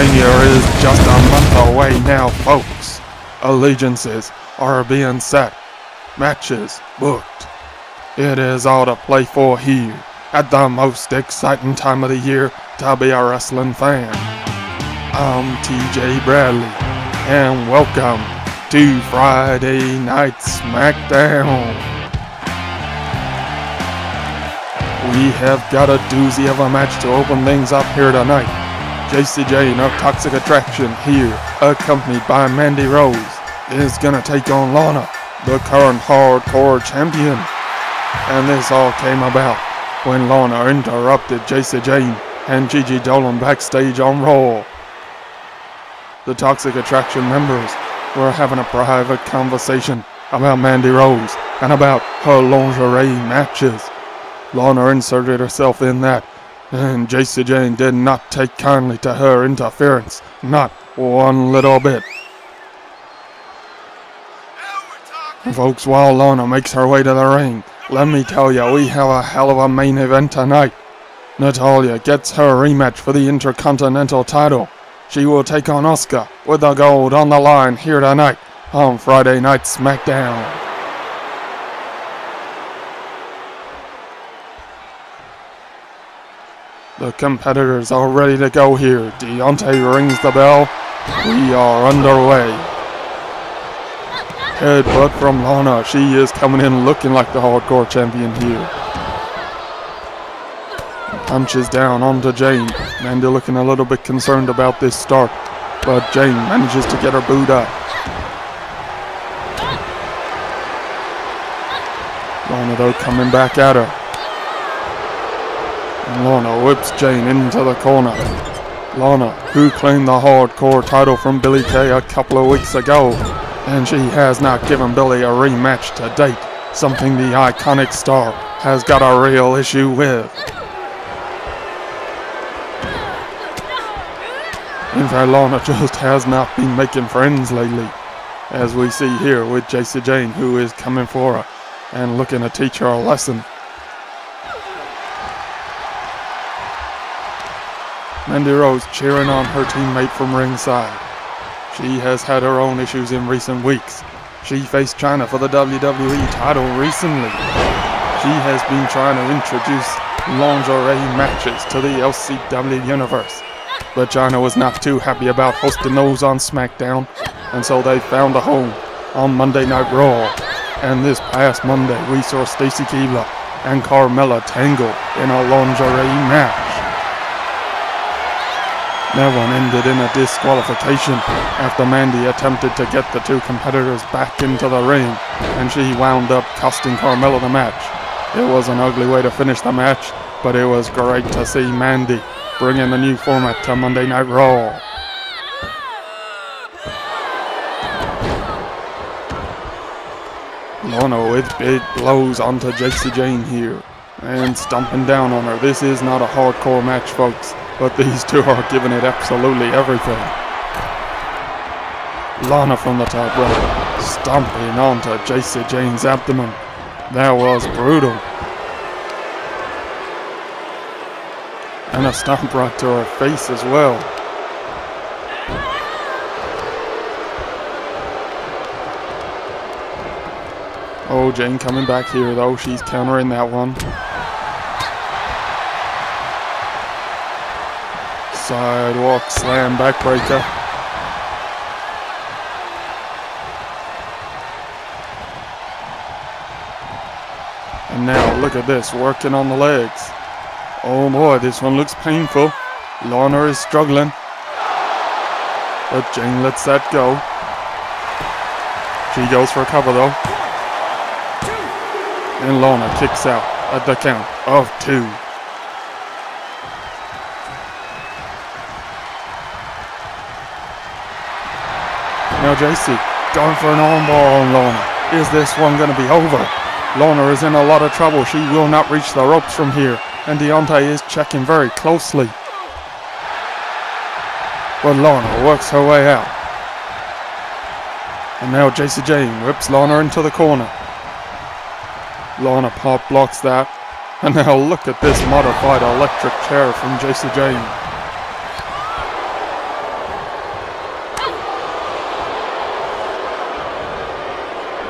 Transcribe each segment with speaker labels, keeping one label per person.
Speaker 1: WrestleMania is just a month away now, folks. Allegiances are being set. Matches booked. It is all to play for here at the most exciting time of the year to be a wrestling fan. I'm TJ Bradley, and welcome to Friday Night Smackdown. We have got a doozy of a match to open things up here tonight. JC Jane of Toxic Attraction here, accompanied by Mandy Rose, is gonna take on Lana, the current hardcore champion. And this all came about when Lana interrupted JC Jane and Gigi Dolan backstage on Raw. The Toxic Attraction members were having a private conversation about Mandy Rose and about her lingerie matches. Lana inserted herself in that, and JC Jane did not take kindly to her interference, not one little bit. Folks, while Lana makes her way to the ring, let me tell you, we have a hell of a main event tonight. Natalya gets her rematch for the Intercontinental title. She will take on Asuka with the gold on the line here tonight on Friday Night Smackdown. The competitors are ready to go here. Deontay rings the bell. We are underway. Headbutt from Lana. She is coming in looking like the hardcore champion here. Punches down onto Jane. Mandy looking a little bit concerned about this start, but Jane manages to get her booed up. Lana though coming back at her. And Lana whips Jane into the corner. Lana, who claimed the hardcore title from Billie Kay a couple of weeks ago, and she has not given Billie a rematch to date, something the iconic star has got a real issue with. In fact, Lana just has not been making friends lately, as we see here with JC Jane, who is coming for her and looking to teach her a lesson. Mandy Rose cheering on her teammate from ringside. She has had her own issues in recent weeks. She faced China for the WWE title recently. She has been trying to introduce lingerie matches to the LCW universe, but China was not too happy about hosting those on Smackdown, and so they found a home on Monday Night Raw. And this past Monday, we saw Stacy Keibler and Carmella tangle in a lingerie match. That one ended in a disqualification after Mandy attempted to get the two competitors back into the ring, and she wound up costing Carmella the match. It was an ugly way to finish the match, but it was great to see Mandy bringing the new format to Monday Night Raw. Lana with big blows onto JC Jane here, and stomping down on her. This is not a hardcore match, folks, but these two are giving it absolutely everything. Lana from the top rope, stomping onto JC Jane's abdomen. That was brutal. And a stomp right to her face as well. Oh, Jane coming back here though. She's countering that one. Sidewalk slam backbreaker. And now look at this, working on the legs. Oh boy, this one looks painful. Lana is struggling, but Jane lets that go. She goes for a cover though. And Lana kicks out at the count of 2. Now JC going for an armbar on Lana. Is this one going to be over? Lana is in a lot of trouble. She will not reach the ropes from here, and Deontay is checking very closely. But Lana works her way out. And now JC Jane whips Lana into the corner. Lana pop blocks that. And now look at this modified electric chair from JC Jane.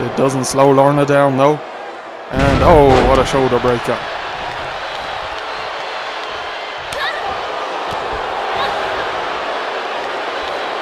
Speaker 1: It doesn't slow Lorna down though. And oh, what a shoulder breaker.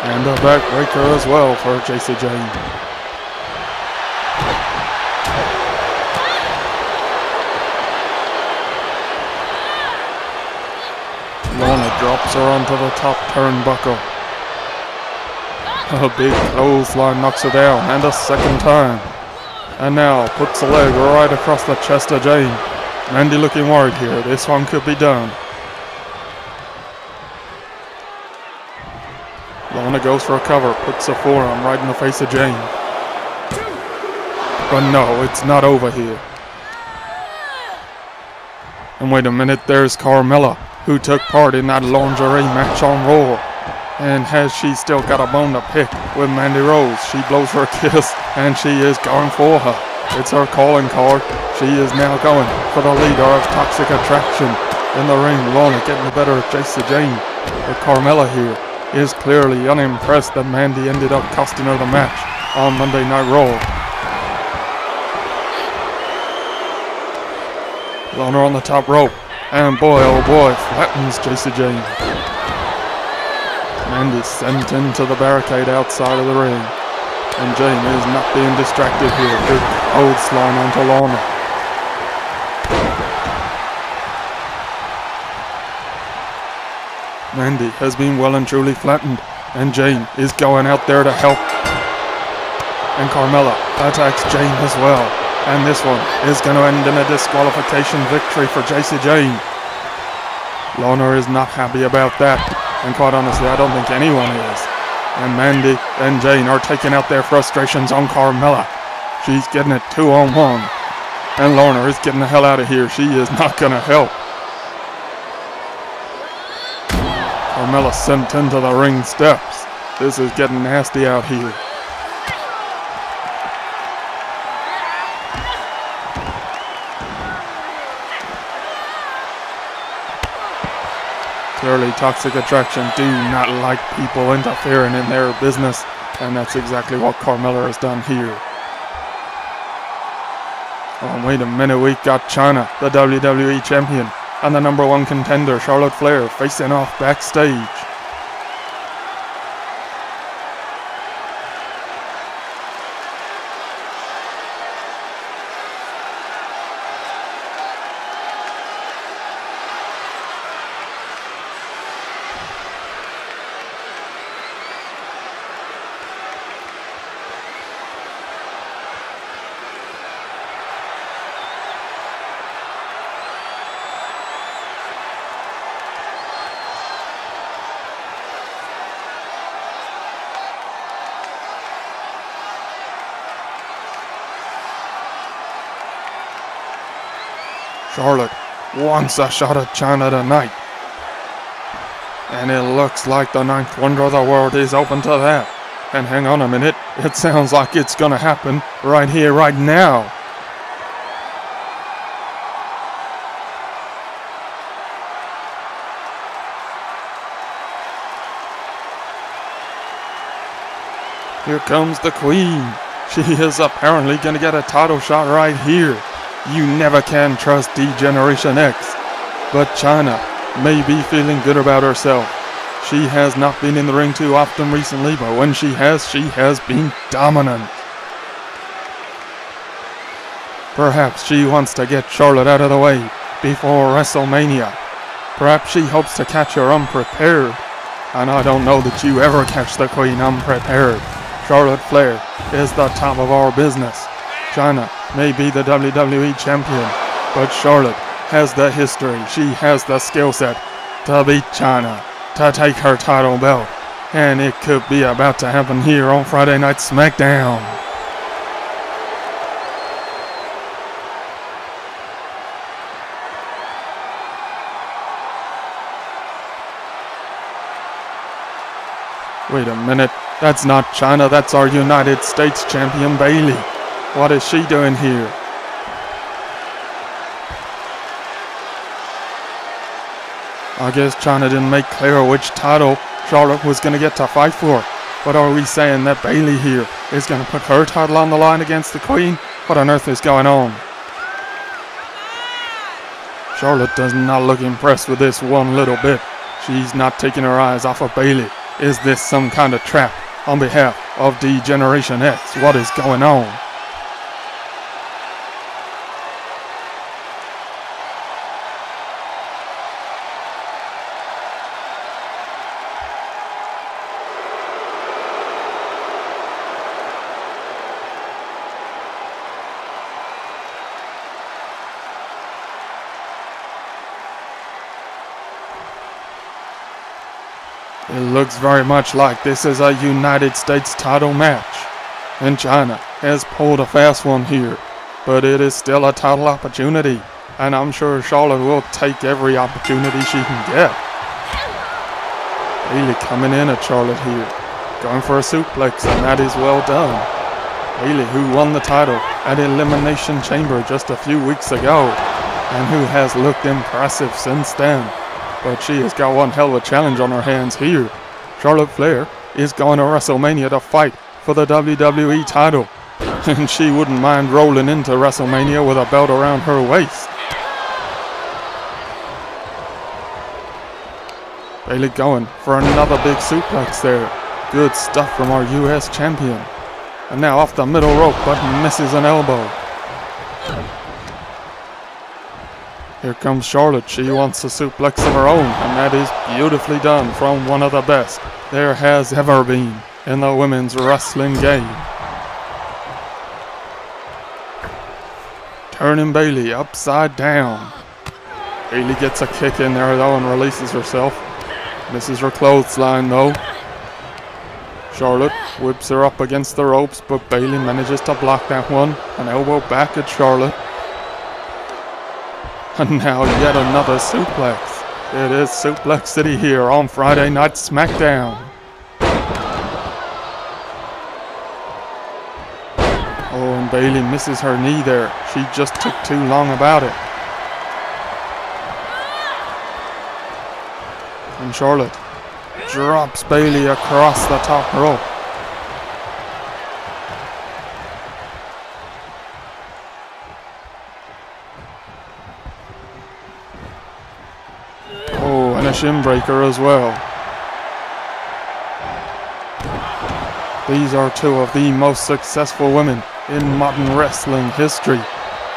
Speaker 1: And a backbreaker as well for JCJ. Lorna drops her onto the top turnbuckle. A big clothesline knocks her down, and a second time. And now puts a leg right across the chest of Jane. Mandy looking worried here. This one could be done. Lorna goes for a cover, puts a forearm right in the face of Jane. But no, it's not over here. And wait a minute, there's Carmella, who took part in that lingerie match on Raw. And has she still got a bone to pick with Mandy Rose? She blows her a kiss, and she is going for her. It's her calling card. She is now going for the leader of Toxic Attraction. In the ring, Lorna getting the better of JC Jane. But Carmella here is clearly unimpressed that Mandy ended up costing her the match on Monday Night Raw. Lorna on the top rope, and boy oh boy, flattens JC Jane. Mandy sent into the barricade outside of the ring. And Jane is not being distracted here. Big clothesline onto Lorna. Mandy has been well and truly flattened. And Jane is going out there to help. And Carmella attacks Jane as well. And this one is going to end in a disqualification victory for JC Jane. Lorna is not happy about that. And quite honestly, I don't think anyone is. And Mandy and Jane are taking out their frustrations on Carmella. She's getting it 2-on-1. And Lorna is getting the hell out of here. She is not going to help. Carmella sent into the ring steps. This is getting nasty out here. Clearly, Toxic Attraction do not like people interfering in their business, and that's exactly what Carmella has done here. Oh, wait a minute, we've got Chyna, the WWE Champion, and the #1 contender, Charlotte Flair, facing off backstage. Charlotte wants a shot at Chyna tonight. And it looks like the 9th wonder of the world is open to that. And hang on a minute, it sounds like it's gonna happen right here, right now. Here comes the Queen. She is apparently gonna get a title shot right here. You never can trust D-Generation X. But Chyna may be feeling good about herself. She has not been in the ring too often recently, but when she has been dominant. Perhaps she wants to get Charlotte out of the way before WrestleMania. Perhaps she hopes to catch her unprepared. And I don't know that you ever catch the Queen unprepared. Charlotte Flair is the top of our business. Chyna may be the WWE Champion, but Charlotte has the history. She has the skill set to beat Chyna, to take her title belt. And it could be about to happen here on Friday Night Smackdown. Wait a minute, that's not Chyna, that's our United States Champion Bayley. What is she doing here? I guess Chyna didn't make clear which title Charlotte was going to get to fight for. But are we saying that Bayley here is going to put her title on the line against the Queen. What on earth is going on? Charlotte does not look impressed with this one little bit. She's not taking her eyes off of Bayley. Is this some kind of trap on behalf of D-Generation X? What is going on? It looks very much like this is a United States title match. And China has pulled a fast one here, but it is still a title opportunity, and I'm sure Charlotte will take every opportunity she can get. Bayley coming in at Charlotte here, going for a suplex, and that is well done. Bayley, who won the title at Elimination Chamber just a few weeks ago, and who has looked impressive since then. But she has got one hell of a challenge on her hands here. Charlotte Flair is going to WrestleMania to fight for the WWE title. And she wouldn't mind rolling into WrestleMania with a belt around her waist. Bayley going for another big suplex there. Good stuff from our US champion. And now off the middle rope, but misses an elbow. Here comes Charlotte. She wants a suplex of her own, and that is beautifully done from one of the best there has ever been in the women's wrestling game. Turning Bayley upside down. Bayley gets a kick in there though and releases herself. Misses her clothesline though. Charlotte whips her up against the ropes, but Bayley manages to block that one. An elbow back at Charlotte. And now yet another suplex. It is Suplex City here on Friday Night Smackdown. Oh, and Bayley misses her knee there. She just took too long about it. And Charlotte drops Bayley across the top rope. Oh, and a shin breaker as well. These are two of the most successful women in modern wrestling history.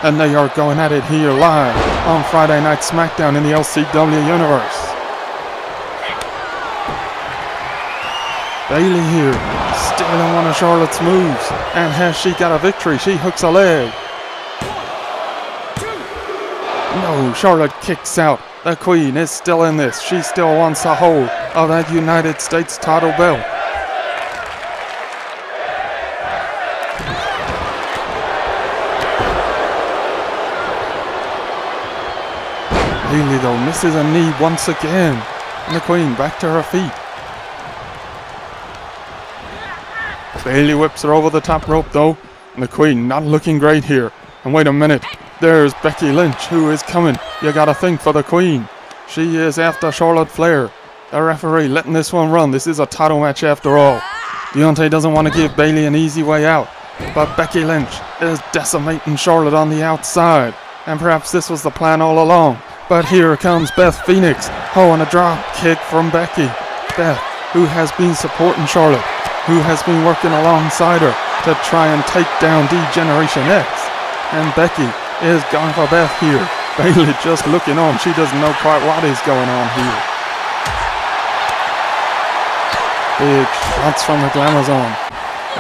Speaker 1: And they are going at it here live on Friday Night Smackdown in the LCW universe. Bayley here, stealing one of Charlotte's moves. And has she got a victory? She hooks a leg. No, Charlotte kicks out. The Queen is still in this. She still wants a hold of that United States title belt. Bayley though misses a knee once again. And the Queen back to her feet. Bayley whips her over the top rope though. And the Queen not looking great here. And wait a minute. There's Becky Lynch who is coming. You gotta think for the Queen. She is after Charlotte Flair. The referee letting this one run. This is a title match after all. Deontay doesn't want to give Bayley an easy way out. But Becky Lynch is decimating Charlotte on the outside. And perhaps this was the plan all along. But here comes Beth Phoenix. Oh, and a drop kick from Becky. Beth, who has been supporting Charlotte, who has been working alongside her to try and take down D-Generation X. And Becky is going for Beth here. Bayley just looking on. She doesn't know quite what is going on here. Big shots from the Glamazon.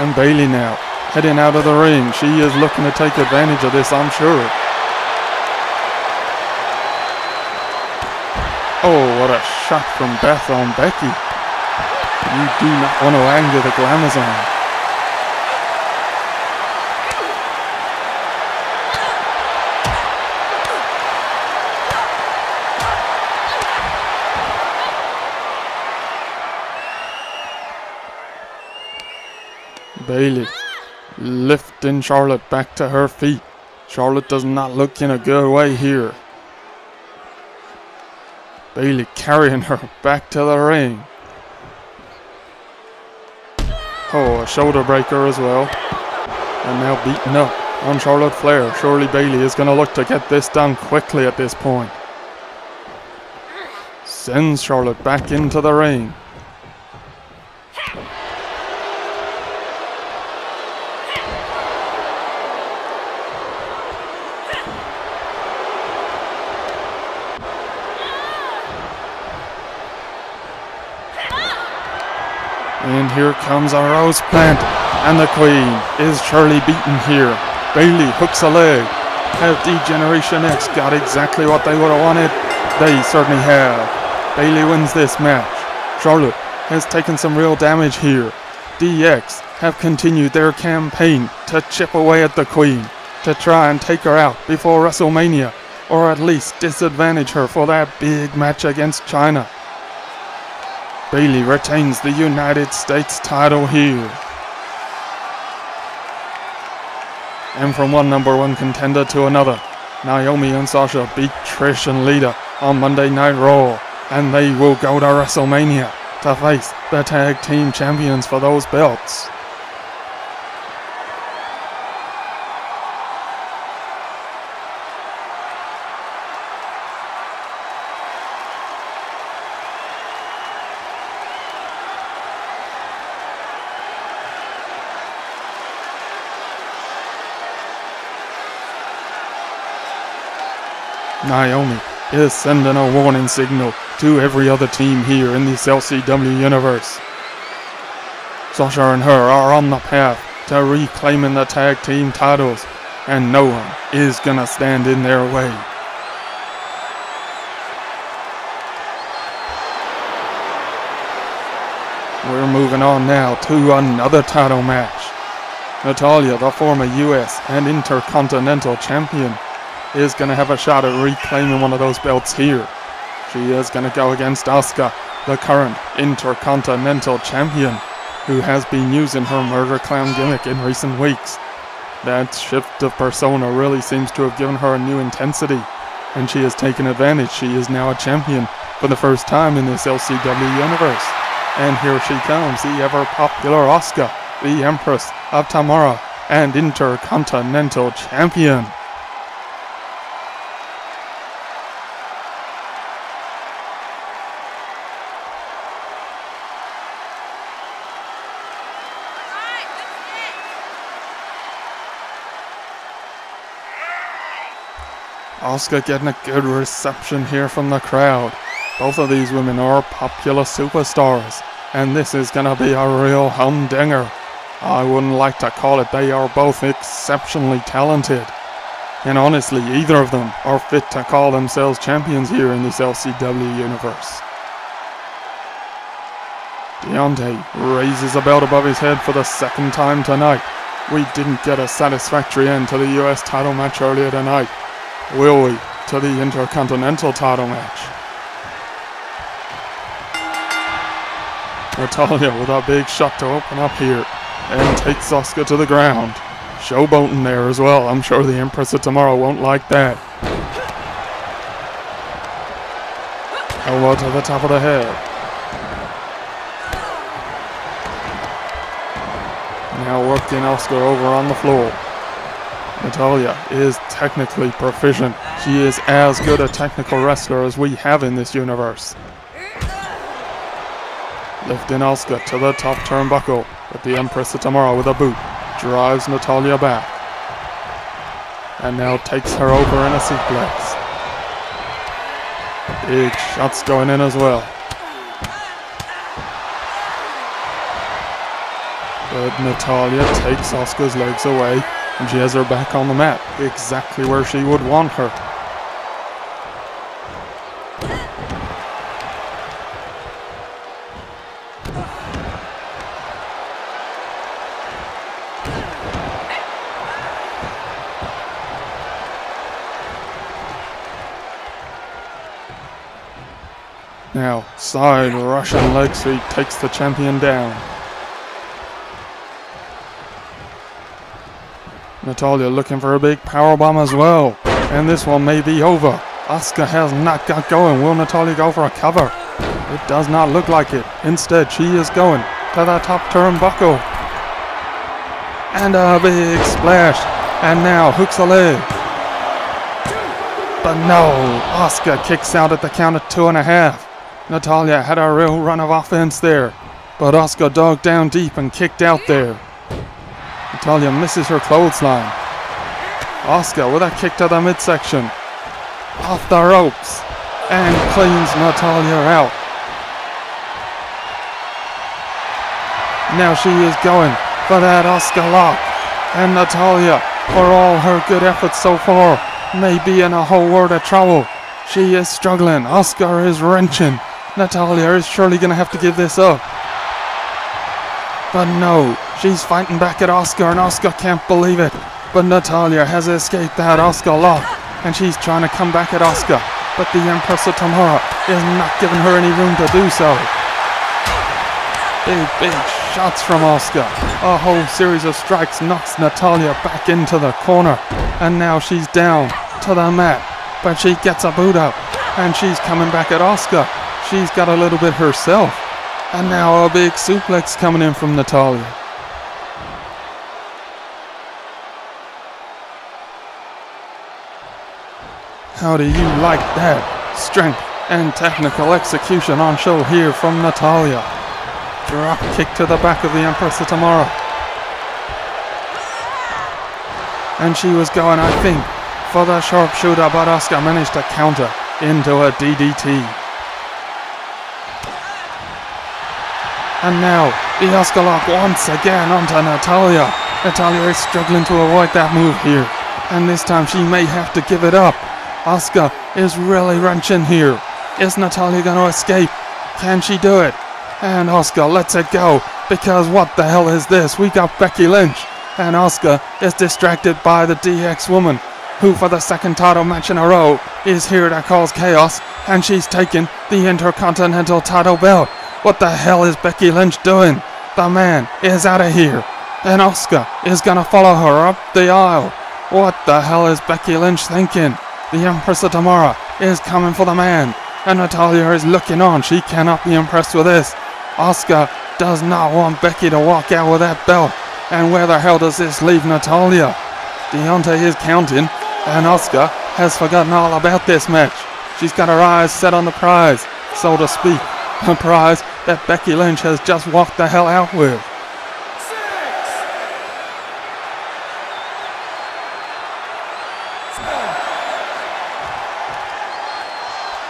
Speaker 1: And Bayley now heading out of the ring. She is looking to take advantage of this, I'm sure. Oh, what a shot from Beth on Becky. You do not want to anger the Glamazon. Bayley lifting Charlotte back to her feet. Charlotte does not look in a good way here. Bayley carrying her back to the ring. Oh, a shoulder breaker as well. And now beaten up on Charlotte Flair. Surely Bayley is going to look to get this done quickly at this point. Sends Charlotte back into the ring. And here comes a rose plant, and the Queen is surely beaten here. Bayley hooks a leg. Have D-Generation X got exactly what they would have wanted? They certainly have. Bayley wins this match. Charlotte has taken some real damage here. DX have continued their campaign to chip away at the Queen, to try and take her out before WrestleMania, or at least disadvantage her for that big match against China. Bayley retains the United States title here. And from one #1 contender to another, Naomi and Sasha beat Trish and Lita on Monday Night Raw, and they will go to WrestleMania to face the tag team champions for those belts. Naomi is sending a warning signal to every other team here in this LCW universe. Sasha and her are on the path to reclaiming the tag team titles, and no one is gonna stand in their way. We're moving on now to another title match. Natalya, the former US and Intercontinental Champion, is going to have a shot at reclaiming one of those belts here. She is going to go against Asuka, the current Intercontinental Champion, who has been using her murder clown gimmick in recent weeks. That shift of persona really seems to have given her a new intensity, and she has taken advantage. She is now a champion for the first time in this LCW universe. And here she comes, the ever-popular Asuka, the Empress of Tomorrow and Intercontinental Champion. Asuka getting a good reception here from the crowd. Both of these women are popular superstars, and this is going to be a real humdinger. I wouldn't like to call it. They are both exceptionally talented. And honestly, either of them are fit to call themselves champions here in this LCW universe. Deontay raises a belt above his head for the second time tonight. We didn't get a satisfactory end to the US title match earlier tonight. Will we to the Intercontinental title match? Natalya with a big shot to open up here and takes Asuka to the ground. Showboating there as well. I'm sure the Empress of Tomorrow won't like that. Elbow to the top of the head. Now working Asuka over on the floor. Natalya is technically proficient. She is as good a technical wrestler as we have in this universe. Lifting Asuka to the top turnbuckle, but the Empress of Tomorrow with a boot drives Natalya back. And now takes her over in a suplex. Big shots going in as well. But Natalya takes Asuka's legs away, and she has her back on the mat, exactly where she would want her. Now, side Russian leg sweep takes the champion down. Natalya looking for a big powerbomb as well. And this one may be over. Asuka has not got going. Will Natalya go for a cover? It does not look like it. Instead, she is going to the top turnbuckle. and a big splash, and now hooks a leg. But no, Asuka kicks out at the count of 2.5. Natalya had a real run of offense there, but Asuka dug down deep and kicked out there. Natalya misses her clothesline. Asuka with a kick to the midsection, off the ropes, and cleans Natalya out. Now she is going for that Asuka lock, and Natalya, for all her good efforts so far, may be in a whole world of trouble. She is struggling. Asuka is wrenching. Natalya is surely going to have to give this up. But no, she's fighting back at Asuka, and Asuka can't believe it. But Natalya has escaped that Asuka lock, and she's trying to come back at Asuka. But the Empress of Tomorrow is not giving her any room to do so. Big shots from Asuka. A whole series of strikes knocks Natalya back into the corner. And now she's down to the mat. But she gets a boot up, and she's coming back at Asuka. She's got a little bit herself. And now a big suplex coming in from Natalya. How do you like that? Strength and technical execution on show here from Natalya. Drop kick to the back of the Empress of Tomorrow. And she was going, I think, for the sharpshooter, but Asuka managed to counter into a DDT. And now, the Asuka lock once again onto Natalya. Natalya is struggling to avoid that move here. And this time she may have to give it up. Asuka is really wrenching here. Is Natalya going to escape? Can she do it? And Asuka lets it go, because what the hell is this? We got Becky Lynch, and Asuka is distracted by the DX woman, who for the second title match in a row is here to cause chaos, and she's taken the Intercontinental title belt. What the hell is Becky Lynch doing? The man is out of here, and Asuka is gonna follow her up the aisle. What the hell is Becky Lynch thinking? The Empress of Tomorrow is coming for the man, and Natalya is looking on. She cannot be impressed with this. Asuka does not want Becky to walk out with that belt. And where the hell does this leave Natalya? Deontay is counting, and Asuka has forgotten all about this match. She's got her eyes set on the prize, so to speak. The prize that Becky Lynch has just walked the hell out with.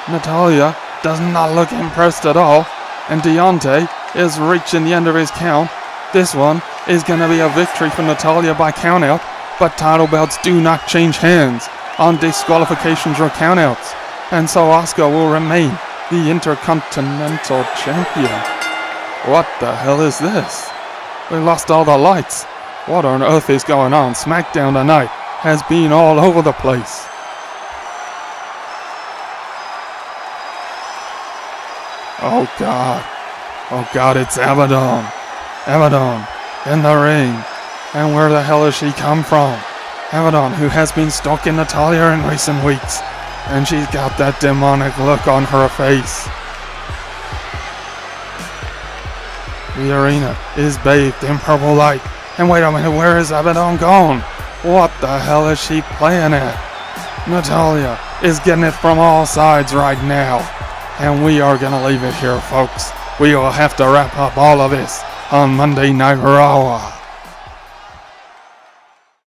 Speaker 1: Natalya does not look impressed at all, and Deontay is reaching the end of his count. This one is going to be a victory for Natalya by countout, but title belts do not change hands on disqualifications or countouts, and so Asuka will remain the Intercontinental Champion. What the hell is this? We lost all the lights. What on earth is going on? Smackdown tonight has been all over the place. Oh God, it's Abaddon. Abaddon in the ring. And where the hell has she come from? Abaddon, who has been stalking Natalya in recent weeks. And she's got that demonic look on her face. The arena is bathed in purple light. And wait a minute, where is Abaddon gone? What the hell is she playing at? Natalya is getting it from all sides right now. And we are going to leave it here, folks. We will have to wrap up all of this on Monday Night Raw.